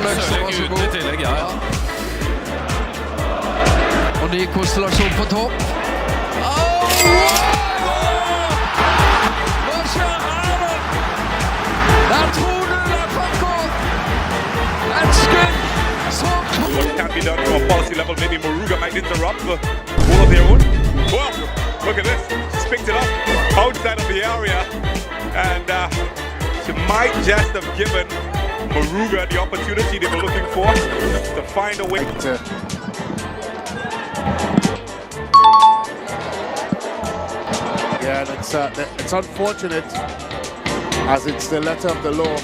Sørling ute i tillegg, ja. Og ny konstellasjon på topp. Hva skjer her da? Der tror du det, Franco! Et skudd! What can be done from a policy level? Maybe Moruga might interrupt all of their own. Well, look at this. Just picked it up outside of the area. And she might just have given Moruga the opportunity they were looking for to find a way. Yeah, it's unfortunate, as it's the letter of the law.